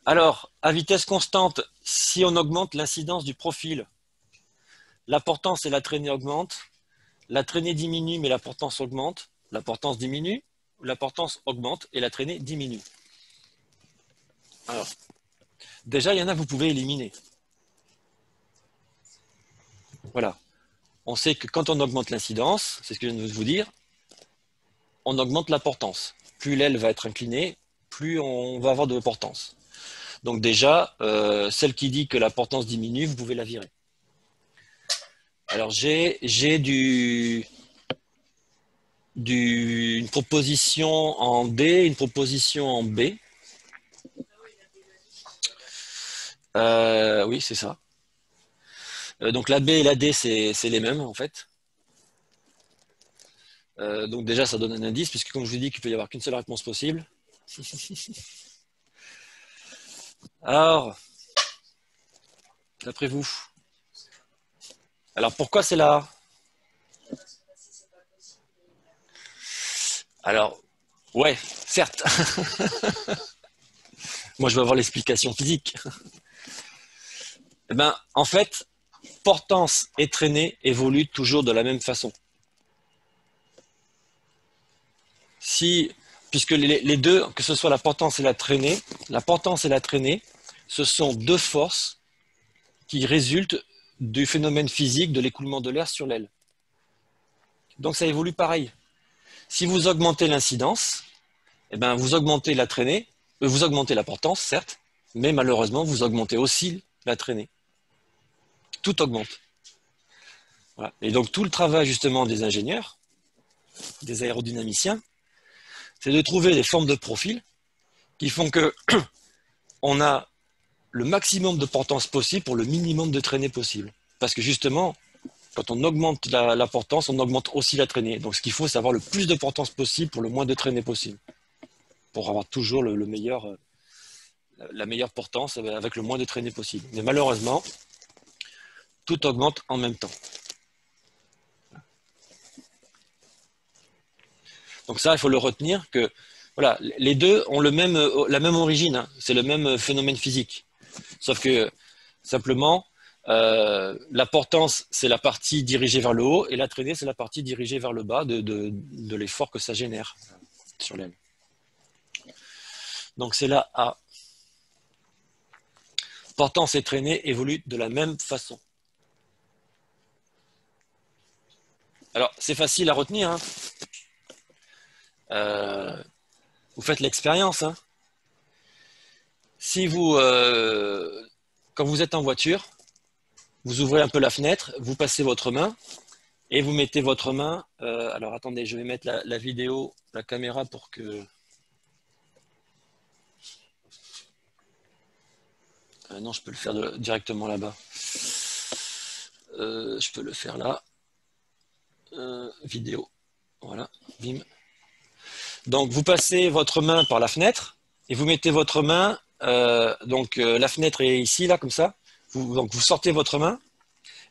Alors, à vitesse constante, si on augmente l'incidence du profil, la portance et la traînée augmentent. La traînée diminue, mais la portance augmente. La portance diminue, la portance augmente et la traînée diminue. Alors, déjà, il y en a que vous pouvez éliminer. Voilà. On sait que quand on augmente l'incidence, c'est ce que je viens de vous dire, on augmente la portance. Plus l'aile va être inclinée, plus on va avoir de portance. Donc déjà, celle qui dit que la portance diminue, vous pouvez la virer. Alors j'ai une proposition en D, une proposition en B. Oui, c'est ça. Donc la B et la D, c'est les mêmes en fait. Donc déjà, ça donne un indice, puisque comme je vous dis qu'il peut y avoir qu'une seule réponse possible. Alors, d'après vous. Alors pourquoi c'est là? Alors, ouais, certes. Moi, je veux avoir l'explication physique. Eh ben, en fait, portance et traînée évoluent toujours de la même façon. Si, puisque les deux, que ce soit la portance et la traînée, ce sont deux forces qui résultent du phénomène physique de l'écoulement de l'air sur l'aile. Donc ça évolue pareil. Si vous augmentez l'incidence, eh ben, vous augmentez la traînée, vous augmentez la portance, certes, mais malheureusement, vous augmentez aussi la traînée. Tout augmente. Voilà. Et donc tout le travail justement des ingénieurs, des aérodynamiciens, c'est de trouver des formes de profil qui font que on a le maximum de portance possible pour le minimum de traînée possible. Parce que justement, quand on augmente la portance, on augmente aussi la traînée. Donc ce qu'il faut, c'est avoir le plus de portance possible pour le moins de traînée possible. Pour avoir toujours la meilleure portance avec le moins de traînée possible. Mais malheureusement, tout augmente en même temps. Donc ça, il faut le retenir que voilà, les deux ont la même origine, hein. C'est le même phénomène physique. Sauf que simplement, la portance, c'est la partie dirigée vers le haut et la traînée, c'est la partie dirigée vers le bas de l'effort que ça génère sur l'aile. Donc c'est là A. Portance et traînée évoluent de la même façon. Alors, c'est facile à retenir, hein. Vous faites l'expérience, hein. Si vous, quand vous êtes en voiture, vous ouvrez un peu la fenêtre, vous passez votre main et vous mettez votre main. Alors attendez, je vais mettre la vidéo, la caméra pour que. Non, je peux le faire directement là-bas. Je peux le faire là. Vidéo. Voilà. Bim. Donc vous passez votre main par la fenêtre et vous mettez votre main. La fenêtre est ici, là, comme ça. Donc vous sortez votre main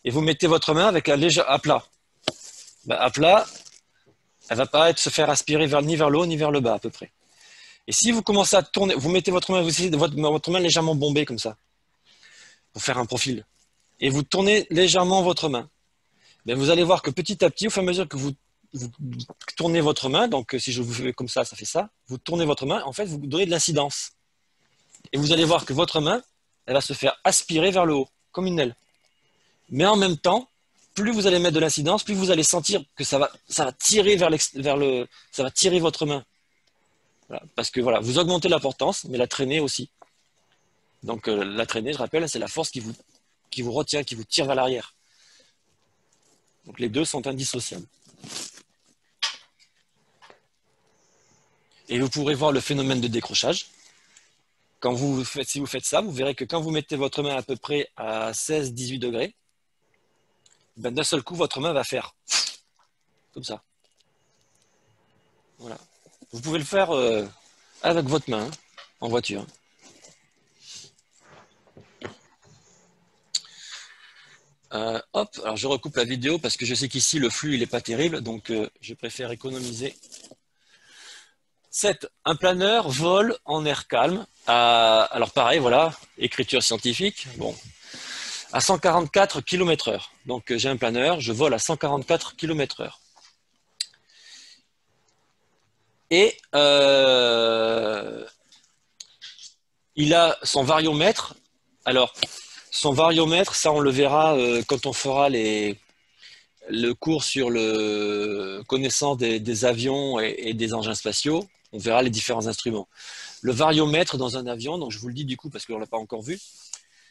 et vous mettez votre main avec un léger à plat. À plat, elle ne va pas se faire aspirer ni vers le haut ni vers le bas à peu près. Et si vous commencez à tourner, vous mettez votre main, vous essayez votre main légèrement bombée comme ça, pour faire un profil. Et vous tournez légèrement votre main. Ben, vous allez voir que petit à petit, au fur et à mesure que vous tournez votre main, donc si je vous fais comme ça fait ça, vous tournez votre main, en fait, vous donnez de l'incidence. Et vous allez voir que votre main, elle va se faire aspirer vers le haut, comme une aile. Mais en même temps, plus vous allez mettre de l'incidence, plus vous allez sentir que ça va tirer ça va tirer votre main. Voilà, parce que voilà, vous augmentez la portance, mais la traînée aussi. Donc la traînée, je rappelle, c'est la force qui vous retient, qui vous tire vers l'arrière. Donc les deux sont indissociables. Et vous pourrez voir le phénomène de décrochage. Si vous faites ça, vous verrez que quand vous mettez votre main à peu près à 16-18 degrés, ben d'un seul coup, votre main va faire comme ça. Voilà. Vous pouvez le faire avec votre main, hein, en voiture. Hop, alors je recoupe la vidéo parce que je sais qu'ici le flux il n'est pas terrible, donc je préfère économiser. 7. Un planeur vole en air calme alors pareil, voilà, écriture scientifique, bon, à 144 km/h. Donc j'ai un planeur, je vole à 144 km/h. Et il a son variomètre. Alors, son variomètre, ça on le verra quand on fera le cours sur le connaissance des avions et des engins spatiaux. On verra les différents instruments. Le variomètre dans un avion, donc je vous le dis du coup parce qu'on ne l'a pas encore vu,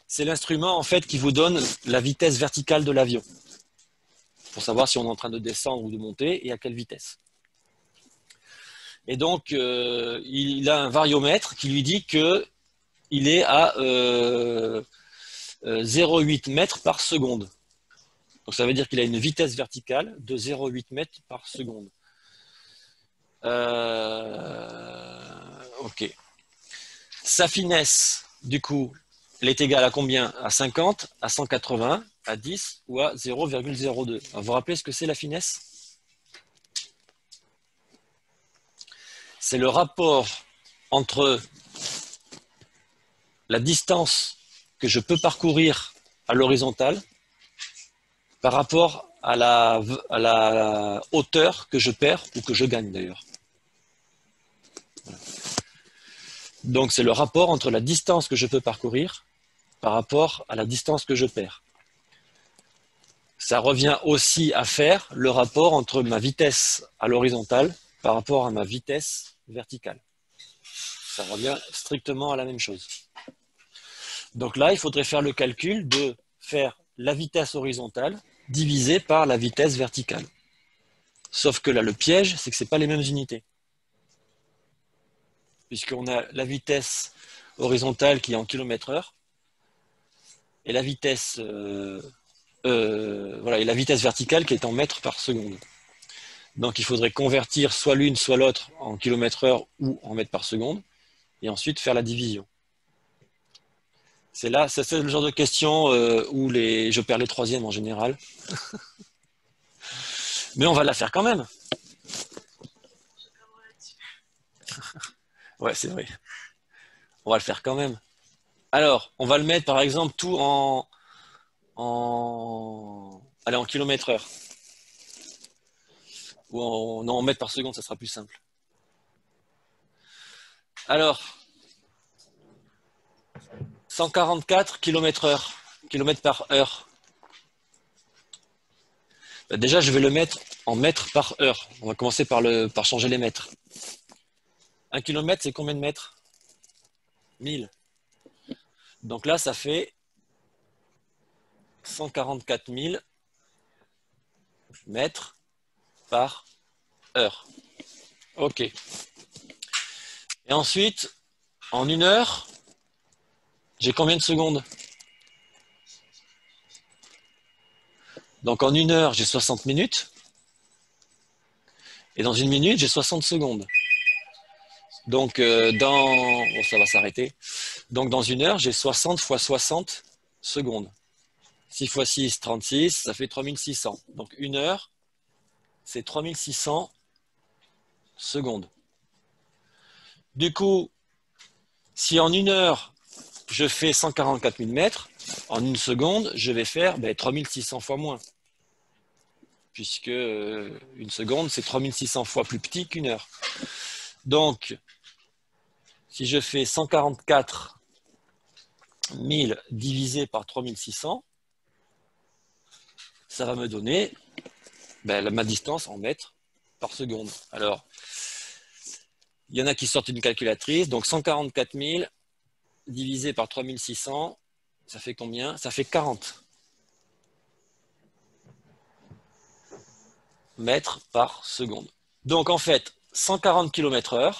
c'est l'instrument en fait qui vous donne la vitesse verticale de l'avion pour savoir si on est en train de descendre ou de monter et à quelle vitesse. Et donc, il a un variomètre qui lui dit qu'il est à 0,8 mètres par seconde. Donc ça veut dire qu'il a une vitesse verticale de 0,8 mètres par seconde. Ok. Sa finesse, du coup, elle est égale à combien? À 50, à 180, à 10 ou à 0,02. Vous vous rappelez ce que c'est la finesse? C'est le rapport entre la distance que je peux parcourir à l'horizontale par rapport à la hauteur que je perds ou que je gagne d'ailleurs. Donc c'est le rapport entre la distance que je peux parcourir par rapport à la distance que je perds. Ça revient aussi à faire le rapport entre ma vitesse à l'horizontale par rapport à ma vitesse verticale. Ça revient strictement à la même chose. Donc là, il faudrait faire le calcul de faire la vitesse horizontale divisée par la vitesse verticale. Sauf que là, le piège, c'est que ce n'est pas les mêmes unités. Puisqu'on a la vitesse horizontale qui est en km/h et la vitesse, voilà, et la vitesse verticale qui est en mètres par seconde. Donc il faudrait convertir soit l'une, soit l'autre en km/h ou en mètres par seconde et ensuite faire la division. C'est le genre de question où je perds les troisièmes en général. Mais on va la faire quand même. Ouais, c'est vrai. On va le faire quand même. Alors, on va le mettre par exemple tout allez, en km/h. Ou non, en mètres par seconde, ça sera plus simple. Alors, 144 km/h, km par heure. Déjà, je vais le mettre en mètres par heure. On va commencer par changer les mètres. 1 km, c'est combien de mètres? 1000. Donc là, ça fait 144 000 mètres par heure. Ok. Et ensuite, en 1 heure, j'ai combien de secondes? Donc en 1 heure, j'ai 60 minutes. Et dans 1 minute, j'ai 60 secondes. Donc bon, ça va s'arrêter. Donc dans 1 heure, j'ai 60 fois 60 secondes. 6 fois 6, 36, ça fait 3600. Donc 1 heure, c'est 3600 secondes. Du coup, si en 1 heure, je fais 144 000 mètres, en 1 seconde, je vais faire 3600 fois moins. Puisque 1 seconde, c'est 3600 fois plus petit qu'1 heure. Donc, si je fais 144 000 divisé par 3600, ça va me donner ma distance en mètres par seconde. Alors, il y en a qui sortent une calculatrice, donc 144 000 divisé par 3600, ça fait combien? Ça fait 40 mètres par seconde. Donc en fait, 140 km/h,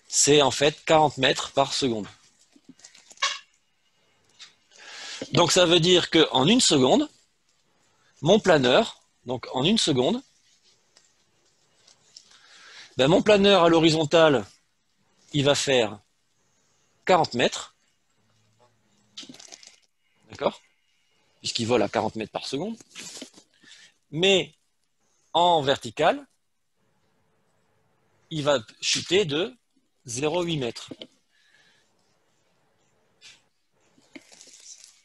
c'est en fait 40 mètres par seconde. Donc ça veut dire qu'en 1 seconde, mon planeur, donc en 1 seconde, mon planeur à l'horizontale, il va faire 40 mètres, d'accord? Puisqu'il vole à 40 mètres par seconde. Mais en vertical, il va chuter de 0,8 mètres.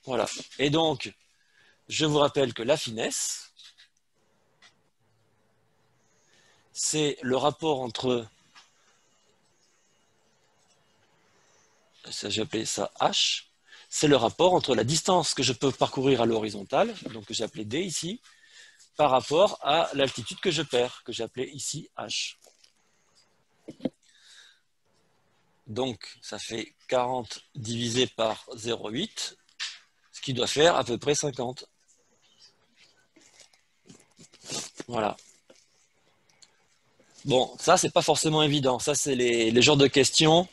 Voilà. Et donc, je vous rappelle que la finesse, c'est le rapport entre, j'ai appelé ça H, c'est le rapport entre la distance que je peux parcourir à l'horizontale, donc que j'ai appelé D ici, par rapport à l'altitude que je perds, que j'ai appelé ici H. Donc, ça fait 40 divisé par 0,8, ce qui doit faire à peu près 50. Voilà. Bon, ça, c'est pas forcément évident. Ça, c'est les genres de questions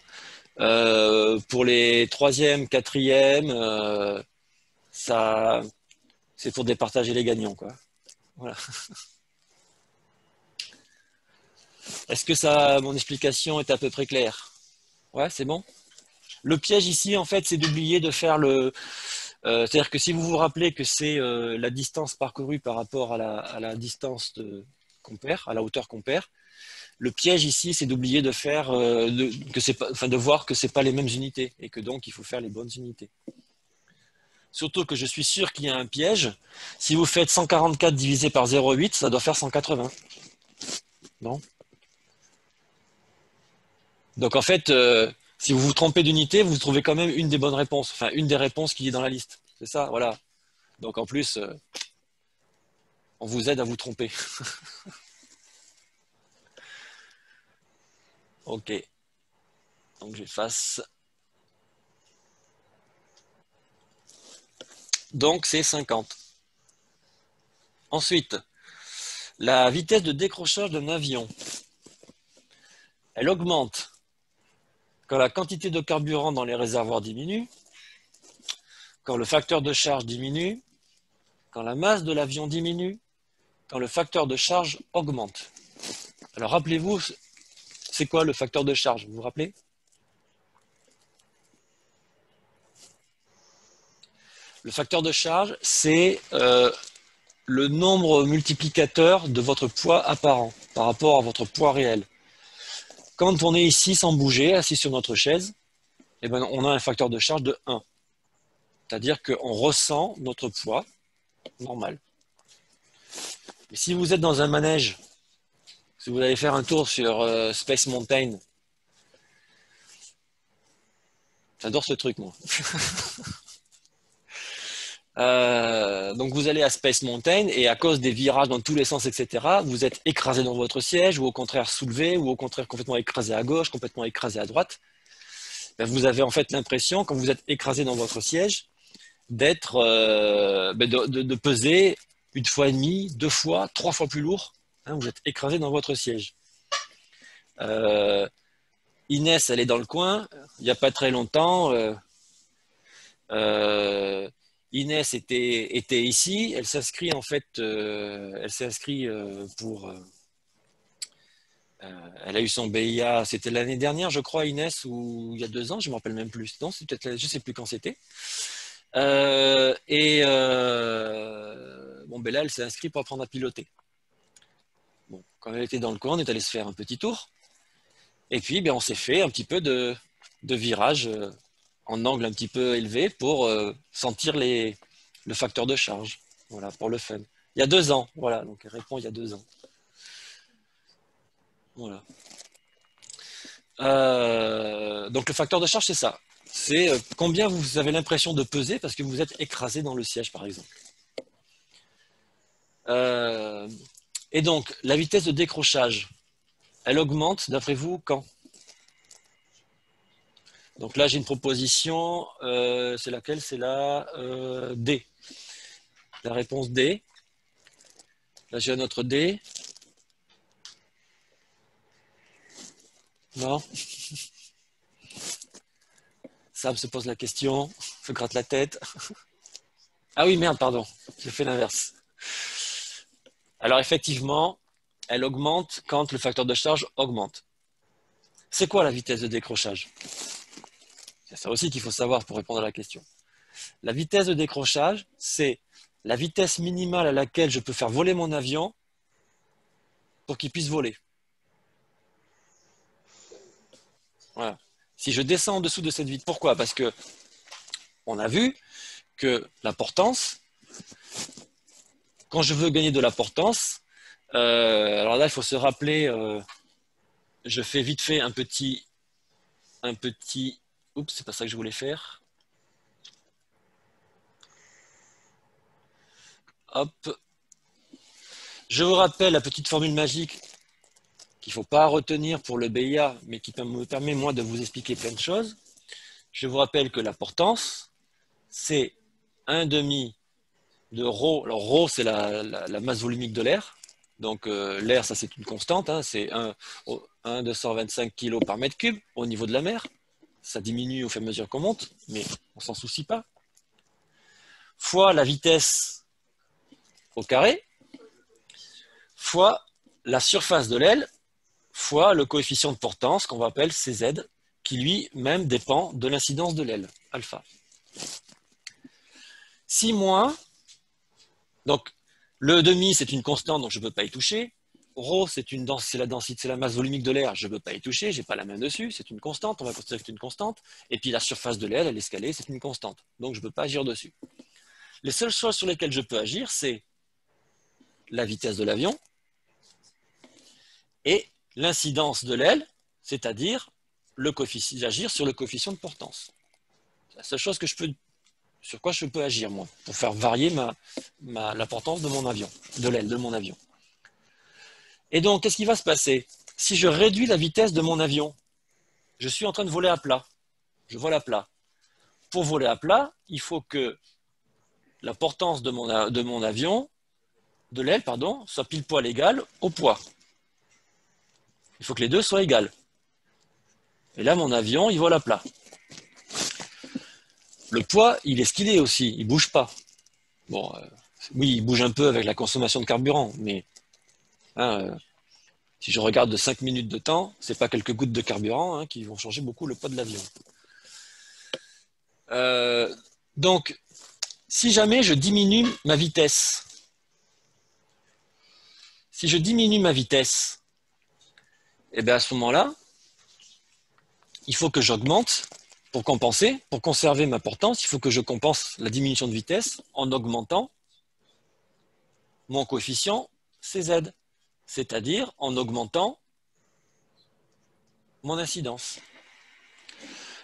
pour les troisième, quatrième. Ça, c'est pour départager les gagnants, quoi. Voilà. Est-ce que ça, mon explication est à peu près claire? Ouais, c'est bon. Le piège ici, en fait, c'est d'oublier de faire le. C'est-à-dire que si vous vous rappelez que c'est la distance parcourue par rapport à la distance qu'on perd, à la hauteur qu'on perd, le piège ici, c'est d'oublier de faire, de voir que c'est pas les mêmes unités et que donc il faut faire les bonnes unités. Surtout que je suis sûr qu'il y a un piège. Si vous faites 144 divisé par 0,8, ça doit faire 180. Non? Donc en fait, si vous vous trompez d'unité, vous trouvez quand même une des bonnes réponses, enfin une des réponses qui est dans la liste. C'est ça, voilà. Donc en plus, on vous aide à vous tromper. Ok. Donc j'efface. Donc c'est 50. Ensuite, la vitesse de décrochage d'un avion, elle augmente quand la quantité de carburant dans les réservoirs diminue, quand le facteur de charge diminue, quand la masse de l'avion diminue, quand le facteur de charge augmente. Alors rappelez-vous, c'est quoi le facteur de charge? Vous vous rappelez? Le facteur de charge, c'est le nombre multiplicateur de votre poids apparent par rapport à votre poids réel. Quand on est ici sans bouger, assis sur notre chaise, eh ben, on a un facteur de charge de 1. C'est-à-dire qu'on ressent notre poids normal. Et si vous êtes dans un manège, si vous allez faire un tour sur Space Mountain, j'adore ce truc, moi. Donc vous allez à Space Mountain et à cause des virages dans tous les sens, etc., vous êtes écrasé dans votre siège ou au contraire soulevé ou au contraire complètement écrasé à gauche, complètement écrasé à droite. Ben, vous avez en fait l'impression, quand vous êtes écrasé dans votre siège, d'être, de peser une fois et demie, 2 fois, 3 fois plus lourd. Hein, vous êtes écrasé dans votre siège. Inès, elle est dans le coin. Il n'y a pas très longtemps. Inès était ici. Elle s'inscrit en fait. Elle s'est pour. Elle a eu son BIA. C'était l'année dernière, je crois, Inès, ou il y a 2 ans. Je ne me rappelle même plus. Non, c'est peut-être. Je ne sais plus quand c'était. Bon, ben là, elle s'est inscrite pour apprendre à piloter. Bon, quand elle était dans le coin, on est allé se faire un petit tour. Et puis, ben, on s'est fait un petit peu de virage en angle un petit peu élevé pour sentir le facteur de charge. Voilà, pour le fun. Il y a 2 ans, voilà, donc elle répond il y a 2 ans. Voilà. Donc le facteur de charge, c'est ça. C'est combien vous avez l'impression de peser parce que vous êtes écrasé dans le siège, par exemple. Et donc, la vitesse de décrochage, elle augmente, d'après vous, quand? Donc là, j'ai une proposition. C'est laquelle? C'est la D. La réponse D. Là, j'ai un autre D. Non? Sam se pose la question, se gratte la tête. Ah oui, merde, pardon. J'ai fait l'inverse. Alors effectivement, elle augmente quand le facteur de charge augmente. C'est quoi la vitesse de décrochage? C'est ça aussi qu'il faut savoir pour répondre à la question. La vitesse de décrochage, c'est la vitesse minimale à laquelle je peux faire voler mon avion pour qu'il puisse voler. Voilà. Si je descends en dessous de cette vitesse, pourquoi? Parce que on a vu que la portance, quand je veux gagner de la portance, alors là, il faut se rappeler, je fais vite fait oups, c'est pas ça que je voulais faire. Hop. Je vous rappelle la petite formule magique qu'il ne faut pas retenir pour le BIA, mais qui me permet, moi, de vous expliquer plein de choses. Je vous rappelle que la portance, c'est 1/2 de ρ. Alors, ρ, c'est la masse volumique de l'air. Donc, l'air, ça, c'est une constante. Hein, c'est 1,225 kg par mètre cube au niveau de la mer. Ça diminue au fur et à mesure qu'on monte, mais on s'en soucie pas. Fois la vitesse au carré, fois la surface de l'aile, fois le coefficient de portance qu'on va appeler Cz, qui lui-même dépend de l'incidence de l'aile, alpha. Si moins, donc le demi c'est une constante, donc je ne peux pas y toucher. Rho c'est la densité, c'est la masse volumique de l'air, je ne peux pas y toucher, je n'ai pas la main dessus, c'est une constante, on va considérer que c'est une constante. Et puis la surface de l'aile, elle est scalée, c'est une constante, donc je ne peux pas agir dessus. Les seules choses sur lesquelles je peux agir, c'est la vitesse de l'avion et l'incidence de l'aile, c'est-à-dire agir sur le coefficient de portance. C'est la seule chose sur quoi je peux agir, moi, pour faire varier la portance de mon avion, de l'aile de mon avion. Et donc, qu'est-ce qui va se passer? Si je réduis la vitesse de mon avion, je suis en train de voler à plat. Je vole à plat. Pour voler à plat, il faut que la portance de mon avion, de l'aile, pardon, soit pile poil égale au poids. Il faut que les deux soient égales. Et là, mon avion, il vole à plat. Le poids, il est ce qu'il est aussi, il ne bouge pas. Bon, oui, il bouge un peu avec la consommation de carburant, mais hein, si je regarde de 5 minutes de temps, ce n'est pas quelques gouttes de carburant qui vont changer beaucoup le poids de l'avion. Donc, si jamais je diminue ma vitesse, et bien à ce moment-là, il faut que j'augmente pour compenser, pour conserver ma portance, il faut que je compense la diminution de vitesse en augmentant mon coefficient Cz, c'est-à-dire en augmentant mon incidence.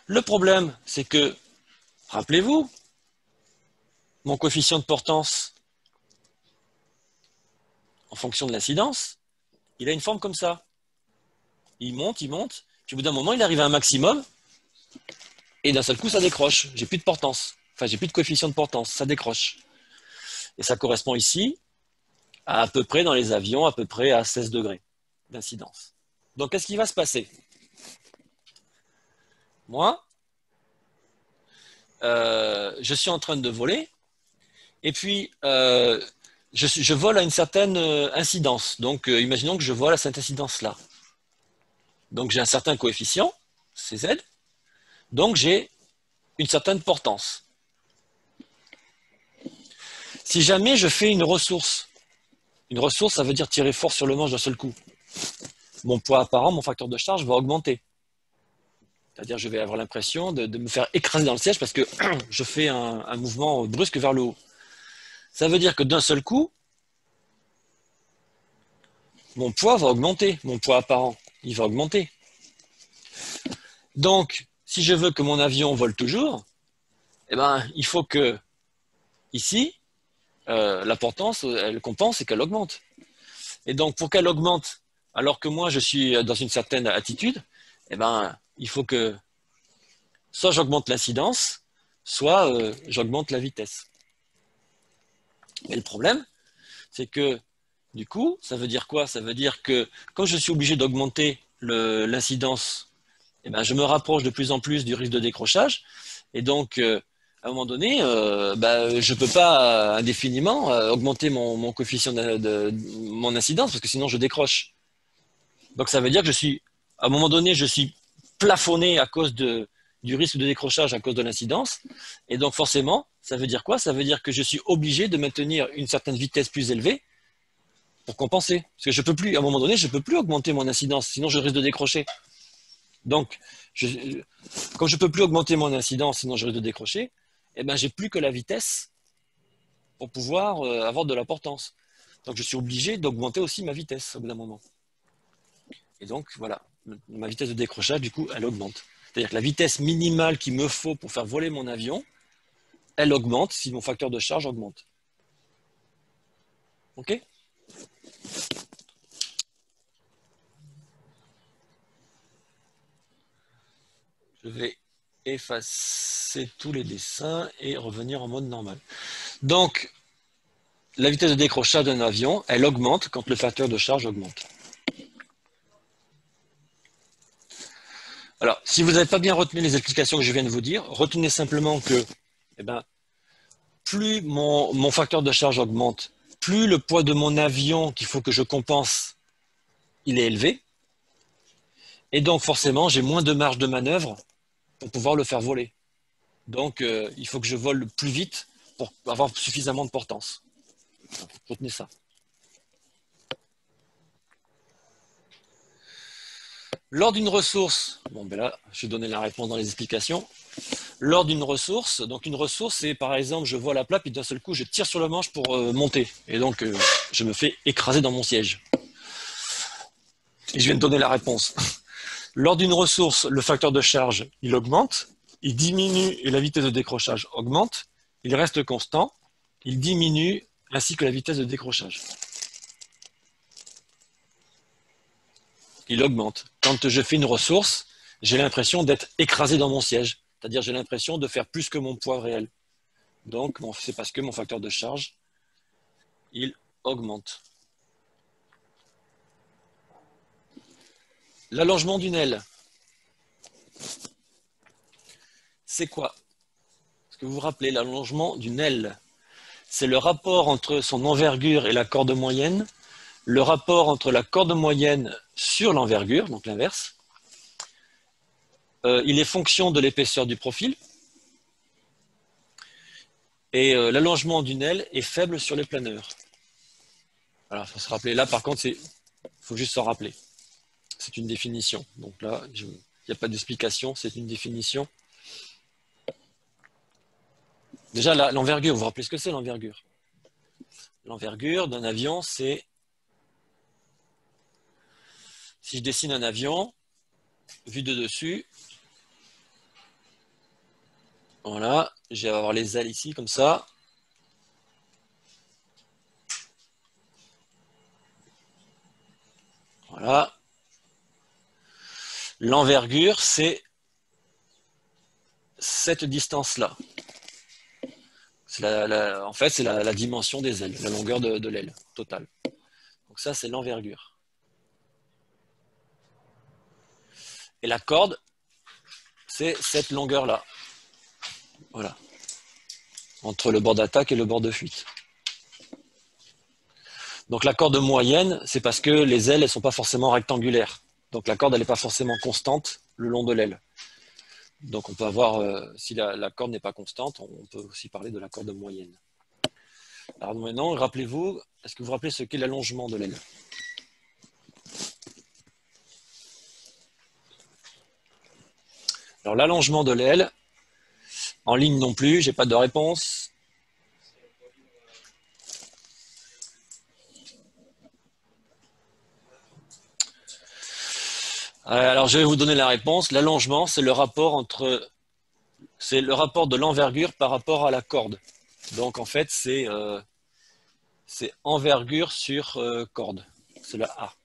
Le problème, c'est que, rappelez-vous, mon coefficient de portance, en fonction de l'incidence, il a une forme comme ça. Il monte, puis au bout d'un moment, il arrive à un maximum, et d'un seul coup, ça décroche. J'ai plus de portance. Enfin, j'ai plus de coefficient de portance, ça décroche. Et ça correspond ici à peu près dans les avions, à peu près à 16 degrés d'incidence. Donc, qu'est-ce qui va se passer? Moi, je suis en train de voler, et puis je vole à une certaine incidence. Donc, imaginons que je vole à cette incidence-là. Donc, j'ai un certain coefficient, Cz, donc j'ai une certaine portance. Si jamais je fais une ressource, ça veut dire tirer fort sur le manche d'un seul coup. Mon poids apparent, mon facteur de charge va augmenter. C'est-à-dire je vais avoir l'impression de me faire écraser dans le siège parce que je fais un mouvement brusque vers le haut. Ça veut dire que d'un seul coup, mon poids va augmenter, mon poids apparent, il va augmenter. Donc, si je veux que mon avion vole toujours, eh ben, il faut que, ici, la portance, elle compense et qu'elle augmente. Et donc, pour qu'elle augmente, alors que moi, je suis dans une certaine attitude, eh ben, il faut que soit j'augmente l'incidence, soit j'augmente la vitesse. Mais le problème, c'est que, du coup, ça veut dire quoi? Ça veut dire que, quand je suis obligé d'augmenter l'incidence, eh ben, je me rapproche de plus en plus du risque de décrochage. Et donc, à un moment donné, je ne peux pas indéfiniment augmenter mon coefficient de mon incidence, parce que sinon je décroche. Donc ça veut dire que à un moment donné, je suis plafonné à cause du risque de décrochage à cause de l'incidence. Et donc forcément, ça veut dire quoi? Ça veut dire que je suis obligé de maintenir une certaine vitesse plus élevée pour compenser. Parce que je peux plus, à un moment donné, je ne peux plus augmenter mon incidence, sinon je risque de décrocher. Donc, comme je ne peux plus augmenter mon incidence, sinon je risque de décrocher, eh ben, j'ai plus que la vitesse pour pouvoir avoir de la portance. Donc, je suis obligé d'augmenter aussi ma vitesse au bout d'un moment. Et donc, voilà, ma vitesse de décrochage, du coup, elle augmente. C'est-à-dire que la vitesse minimale qu'il me faut pour faire voler mon avion, elle augmente si mon facteur de charge augmente. OK? Je vais effacer tous les dessins et revenir en mode normal. Donc, la vitesse de décrochage d'un avion, elle augmente quand le facteur de charge augmente. Alors, si vous n'avez pas bien retenu les explications que je viens de vous dire, retenez simplement que eh ben, plus mon facteur de charge augmente, plus le poids de mon avion qu'il faut que je compense, il est élevé. Et donc, forcément, j'ai moins de marge de manœuvre pour pouvoir le faire voler. Donc, il faut que je vole plus vite pour avoir suffisamment de portance. Retenez ça. Lors d'une ressource, bon ben là, je vais donner la réponse dans les explications. Lors d'une ressource, donc une ressource, c'est par exemple, je vole à plat, puis d'un seul coup, je tire sur le manche pour monter. Et donc, je me fais écraser dans mon siège. Et je viens de donner la réponse. Lors d'une ressource, le facteur de charge, il augmente, il diminue et la vitesse de décrochage augmente, il reste constant, il diminue ainsi que la vitesse de décrochage. Il augmente. Quand je fais une ressource, j'ai l'impression d'être écrasé dans mon siège, c'est-à-dire j'ai l'impression de faire plus que mon poids réel. Donc, c'est parce que mon facteur de charge, il augmente. L'allongement d'une aile. C'est quoi? Est-ce que vous vous rappelez l'allongement d'une aile? C'est le rapport entre son envergure et la corde moyenne, le rapport entre la corde moyenne sur l'envergure, donc l'inverse. Il est fonction de l'épaisseur du profil. Et l'allongement d'une aile est faible sur les planeurs. Alors, il faut se rappeler. Là, par contre, il faut juste s'en rappeler. C'est une définition. Donc là, il n'y a pas d'explication, c'est une définition. Déjà, l'envergure, vous vous rappelez ce que c'est l'envergure? L'envergure d'un avion, c'est... Si je dessine un avion, vu de dessus, voilà, je vais avoir les ailes ici, comme ça. Voilà. L'envergure, c'est cette distance-là. En fait, c'est la dimension des ailes, la longueur de l'aile totale. Donc ça, c'est l'envergure. Et la corde, c'est cette longueur-là. Voilà. Entre le bord d'attaque et le bord de fuite. Donc la corde moyenne, c'est parce que les ailes, elles ne sont pas forcément rectangulaires. Donc la corde, elle n'est pas forcément constante le long de l'aile. Donc on peut avoir, si la corde n'est pas constante, on peut aussi parler de la corde moyenne. Alors maintenant, rappelez-vous, est-ce que vous vous rappelez ce qu'est l'allongement de l'aile? Alors l'allongement de l'aile, en ligne non plus, j'ai pas de réponse. Alors je vais vous donner la réponse. L'allongement, c'est le rapport de l'envergure par rapport à la corde. Donc en fait, c'est envergure sur corde. C'est la A.